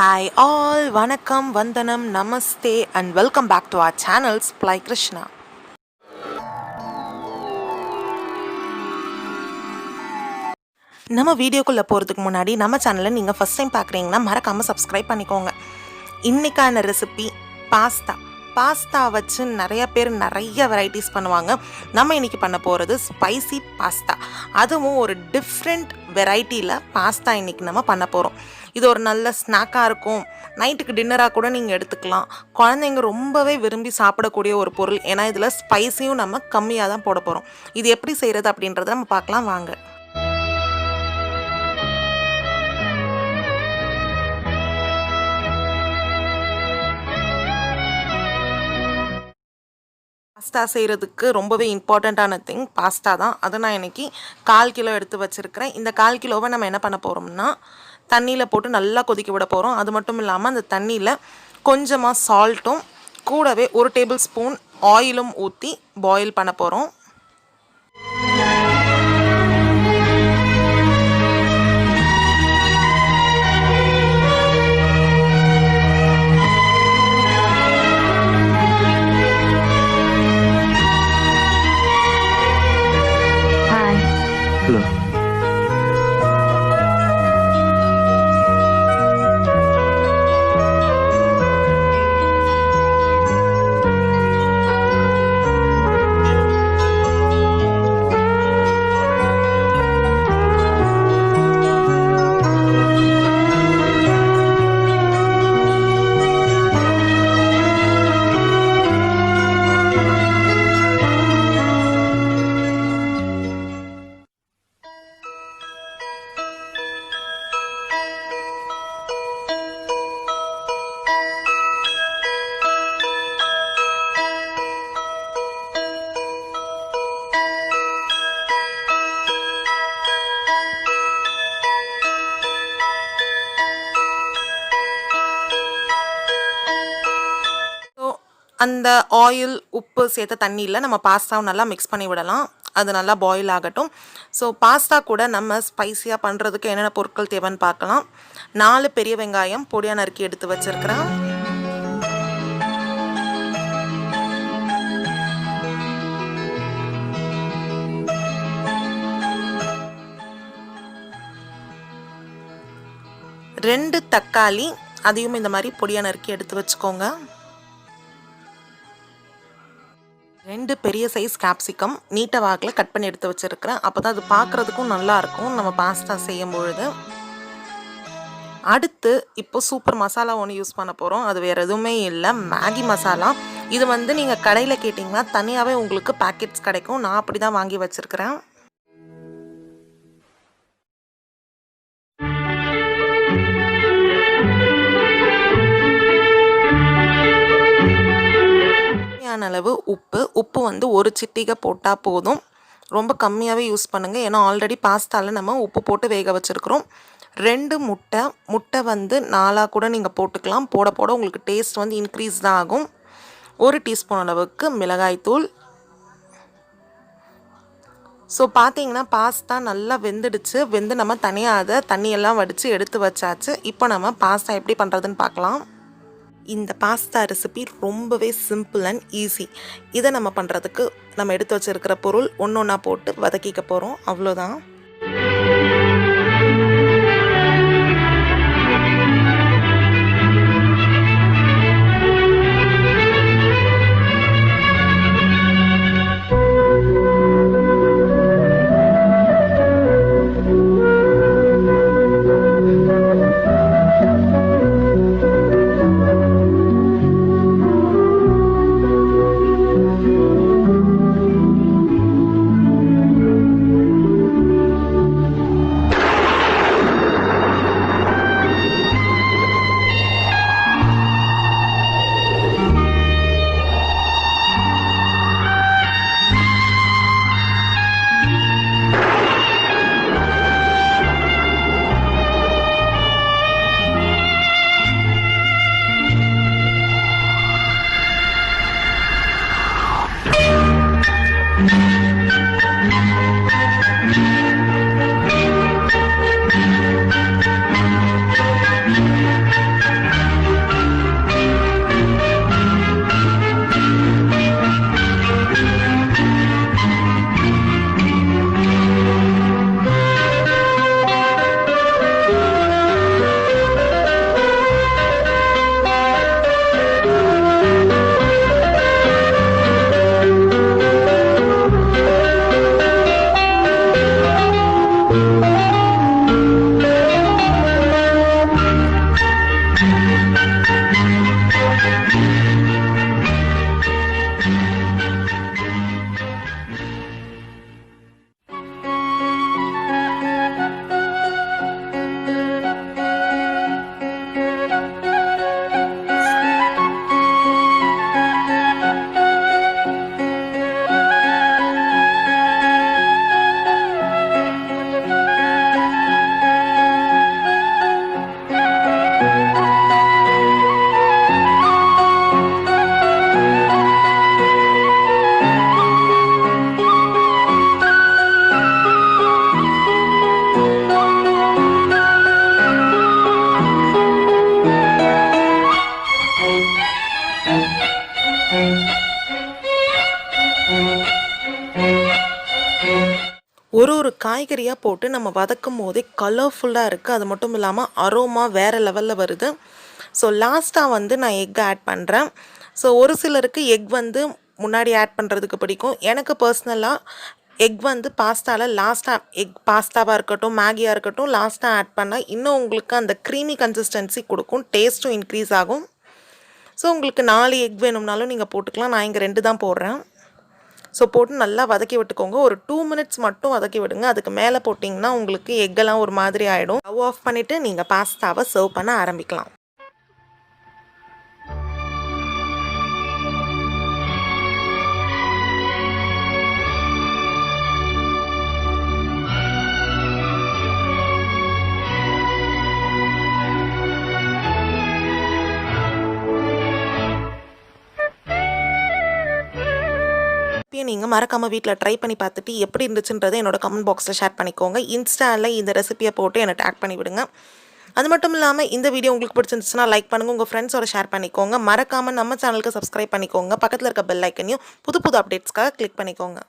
Hi all, Vanakkam, Vandanam, Namaste and welcome back to our channel Supply Krishna. நம்ம வீடியோக்குள்ளே போகிறதுக்கு முன்னாடி நம்ம சேனலை நீங்கள் ஃபஸ்ட் டைம் பார்க்குறீங்கன்னா மறக்காமல் சப்ஸ்கிரைப் பண்ணிக்கோங்க. இன்றைக்கான ரெசிபி பாஸ்தா வச்சு நிறைய பேர் நிறைய வெரைட்டிஸ் பண்ணுவாங்க. நம்ம இன்றைக்கி பண்ண போகிறது ஸ்பைசி பாஸ்தா. அதுவும் ஒரு டிஃப்ரெண்ட் வெரைட்டியில் பாஸ்தா இன்றைக்கி நம்ம பண்ண போகிறோம். இது ஒரு நல்ல ஸ்நாக்காக இருக்கும். நைட்டுக்கு டின்னராக கூட நீங்கள் எடுத்துக்கலாம். குழந்தைங்க ரொம்பவே விரும்பி சாப்பிடக்கூடிய ஒரு பொருள். ஏன்னா இதில் ஸ்பைஸியும் நம்ம கம்மியாக தான் போட போகிறோம். இது எப்படி செய்கிறது அப்படின்றத நம்ம பார்க்கலாம் வாங்க. பாஸ்தா செய்கிறதுக்கு ரொம்பவே இம்பார்ட்டண்ட்டான திங் பாஸ்தா தான். அதை நான் இன்றைக்கி 1/4 கிலோ எடுத்து வச்சுருக்கிறேன். இந்த 1/4 கிலோவை நம்ம என்ன பண்ண போகிறோம்னா தண்ணியில் போட்டு நல்லா கொதிக்க விட போகிறோம். அது மட்டும் இல்லாமல் அந்த தண்ணியில் கொஞ்சமாக சால்ட்டும் கூடவே 1 டேபிள் ஸ்பூன் ஆயிலும் ஊற்றி பாயில் பண்ண போகிறோம். அந்த ஆயில் உப்பு சேர்த்த தண்ணியில் நம்ம பாஸ்தாவை நல்லா மிக்ஸ் பண்ணி விடலாம். அது நல்லா பாயில் ஆகட்டும். ஸோ பாஸ்தா கூட நம்ம ஸ்பைஸியாக பண்ணுறதுக்கு என்னென்ன பொருட்கள் தேவைன்னு பார்க்கலாம். 4 பெரிய வெங்காயம் பொடியாக நறுக்கி எடுத்து வச்சுருக்கிறேன். ரெண்டு தக்காளி, அதையும் இந்த மாதிரி பொடியாக நறுக்கி எடுத்து வச்சுக்கோங்க. 2 பெரிய சைஸ் கேப்சிகம் நீட்ட வாக்கில் கட் பண்ணி எடுத்து வச்சுருக்கிறேன். அப்போ தான் அது பார்க்குறதுக்கும் நல்லாயிருக்கும் நம்ம பாஸ்தா செய்யும் பொழுது. அடுத்து இப்போ சூப்பர் மசாலா ஒன்று யூஸ் பண்ண போகிறோம். அது வேறு எதுவுமே இல்லை, மேகி மசாலா. இது வந்து நீங்கள் கடையில் கேட்டிங்கன்னா தனியாகவே உங்களுக்கு பேக்கெட்ஸ் கிடைக்கும். நான் அப்படி தான் வாங்கி வச்சுருக்கிறேன். அளவு உப்பு வந்து 1 சிட்டிகை போட்டால் போதும். ரொம்ப கம்மியாகவே யூஸ் பண்ணுங்கள். ஏன்னா ஆல்ரெடி பாஸ்தாவில் நம்ம உப்பு போட்டு வேக வச்சுருக்கிறோம். 2 முட்டை வந்து 4 கூட நீங்கள் போட்டுக்கலாம். போட உங்களுக்கு டேஸ்ட் வந்து இன்க்ரீஸ் தான் ஆகும். 1 டீஸ்பூன் அளவுக்கு மிளகாய்த்தூள். ஸோ பார்த்தீங்கன்னா பாஸ்தா நல்லா வெந்து நம்ம தனியாக அதை தண்ணியெல்லாம் வடித்து எடுத்து வச்சாச்சு. இப்போ நம்ம பாஸ்தா எப்படி பண்ணுறதுன்னு பார்க்கலாம். இந்த பாஸ்தா ரெசிபி ரொம்பவே சிம்பிள் அண்ட் ஈஸி. இதை நம்ம பண்ணுறதுக்கு நம்ம எடுத்து வச்சுருக்கிற பொருள் ஒன்றா போட்டு வதக்கிக்க போகிறோம். அவ்வளோதான். ஒரு காய்கறியாக போட்டு நம்ம வதக்கும் போதே கலர்ஃபுல்லாக இருக்குது. அது மட்டும் இல்லாமல் அரோமா வேறு லெவலில் வருது. ஸோ லாஸ்ட்டாக வந்து நான் எக் ஆட் பண்ணுறேன். ஸோ ஒரு சிலருக்கு எக் வந்து முன்னாடி ஆட் பண்ணுறதுக்கு பிடிக்கும். எனக்கு பர்சனலாக எக் வந்து பாஸ்தாவில் லாஸ்ட்டாக எக் பாஸ்தாவாக இருக்கட்டும், மேகியாக இருக்கட்டும், லாஸ்ட்டாக ஆட் பண்ணால் இன்னும் உங்களுக்கு அந்த க்ரீமி கன்சிஸ்டன்சி கொடுக்கும், டேஸ்ட்டும் இன்க்ரீஸ் ஆகும். ஸோ உங்களுக்கு 4 எக் வேணும்னாலும் நீங்கள் போட்டுக்கலாம். நான் இங்கே 2 தான் போடுறேன். ஸோ போட்டு நல்லா வதக்கி விட்டுக்கோங்க. ஒரு 2 மினிட்ஸ் மட்டும் வதக்கி விடுங்க. அதுக்கு மேலே போட்டிங்கன்னா உங்களுக்கு எக்கெல்லாம் ஒரு மாதிரி ஆகிடும். ஸ்டவ் ஆஃப் பண்ணிவிட்டு நீங்கள் பாஸ்தாவை சர்வ் பண்ண ஆரம்பிக்கலாம். நீங்கள் மறக்காமல் வீட்டில் ட்ரை பண்ணி பார்த்துட்டு எப்படி இருந்துச்சுன்றதை என்னோட கமெண்ட் பாக்ஸில் ஷேர் பண்ணிக்கோங்க. இன்ஸ்டாவில் இந்த ரெசிபியை போட்டு என்னை டேக் பண்ணி விடுங்க. அது மட்டும் இல்லாமல் இந்த வீடியோ உங்களுக்கு பிடிச்சிருந்துச்சுன்னா லைக் பண்ணுங்கள், உங்கள் ஃப்ரெண்ட்ஸோட ஷேர் பண்ணிக்கோங்க. மறக்காமல் நம்ம சேனலுக்கு சப்ஸ்கிரைப் பண்ணிக்கோங்க. பக்கத்தில் இருக்க பெல் ஐக்கனையும் புது புது அப்டேட்ஸ்க்காக கிளிக் பண்ணிக்கோங்க.